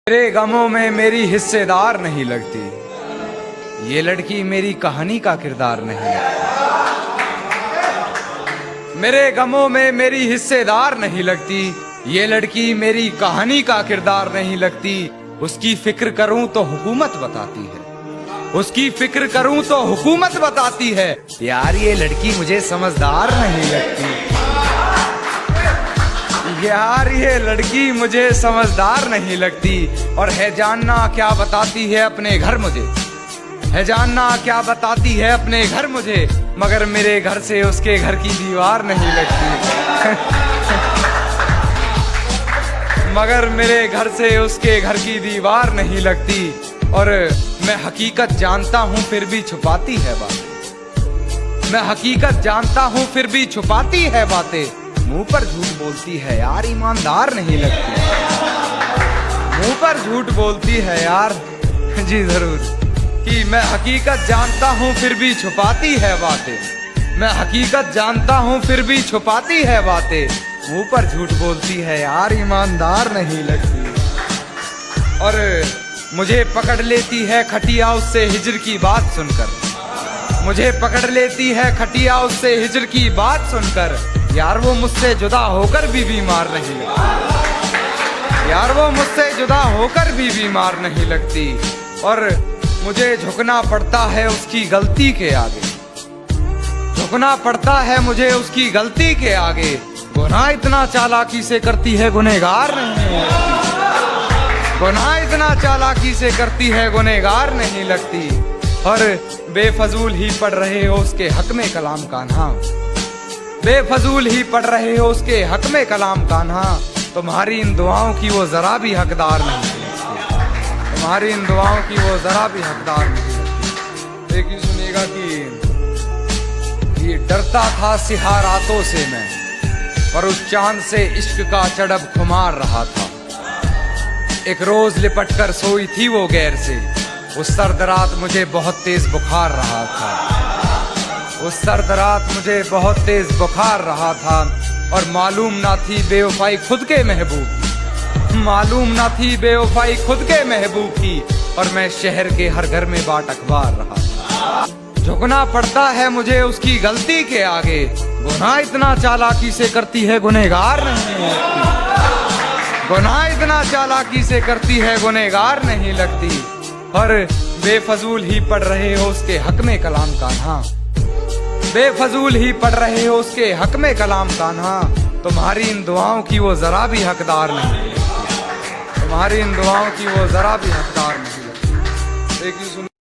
मेरे गमों में मेरी हिस्सेदार नहीं लगती, ये लड़की मेरी कहानी का किरदार नहीं लगती। मेरे गमों में मेरी हिस्सेदार नहीं लगती, ये लड़की मेरी कहानी का किरदार नहीं लगती। उसकी फिक्र करूं तो हुकूमत बताती है, उसकी फिक्र करूं तो हुकूमत बताती है। यार ये लड़की मुझे समझदार नहीं लगती, यार ये लड़की मुझे समझदार नहीं लगती। और है जानना क्या बताती है अपने घर मुझे, है जानना क्या बताती है अपने घर मुझे, मगर मेरे घर से उसके घर की दीवार नहीं लगती। मगर मेरे घर से उसके घर की दीवार नहीं लगती। और मैं हकीकत जानता हूँ फिर भी छुपाती है बातें, मैं हकीकत जानता हूँ फिर भी छुपाती है बातें। मुंह पर झूठ बोलती है यार, ईमानदार नहीं लगती। मुंह पर झूठ बोलती है यार, जी जरूर, कि मैं हकीकत जानता हूँ फिर भी छुपाती है बातें, मैं हकीकत जानता हूँ फिर भी छुपाती है बातें। मुंह पर झूठ बोलती है यार, ईमानदार नहीं लगती। और मुझे पकड़ लेती है खटिया उससे हिजर की बात सुनकर, मुझे पकड़ लेती है खटिया उससे हिजर की बात सुनकर। यार वो मुझसे जुदा होकर भी बीमार नहीं लगती, यार वो मुझसे जुदा होकर भी बीमार नहीं लगती। और मुझे झुकना पड़ता है उसकी गलती के आगे, झुकना पड़ता है मुझे उसकी गलती के आगे। गुनाह इतना चालाकी से करती है गुनहगार नहीं लगती, गुनाह इतना चालाकी से करती है गुनहगार नहीं लगती। और बेफजूल ही पढ़ रहे हो उसके हक में कलाम कान्हा, बेफजूल ही पढ़ रहे हो उसके हक में कलाम कान्हा। तुम्हारी इन दुआओं की वो जरा भी हकदार नहीं लगती, तुम्हारी इन दुआओं की वो जरा भी हकदार नहीं लगती। एक ही सुनिएगा कि ये डरता था सिहा रातों से मैं, पर उस चांद से इश्क का चढ़ब खुमार रहा था। एक रोज लिपट कर सोई थी वो गैर से, उस सर्द रात मुझे बहुत तेज बुखार रहा था, उस सर्द रात मुझे बहुत तेज बुखार रहा था। और मालूम ना थी बेवफाई खुद के महबूब, मालूम ना थी बेवफाई खुद के महबूब की। और मैं शहर के हर घर में बाट अखबार रहा था। झुकना पड़ता है मुझे उसकी गलती के आगे, गुनाह इतना चालाकी से करती है गुनहगार नहीं लगती, गुनाह इतना चालाकी से करती है गुनहगार नहीं लगती। और बेफजूल ही पढ़ रहे हो उसके हक में कलाम कान्हा, बेफजूल ही पढ़ रहे हो उसके हक में कलाम कान्हा। तुम्हारी इन दुआओं की वो जरा भी हकदार नहीं लगती, तुम्हारी इन दुआओं की वो जरा भी हकदार नहीं लगती। एक ही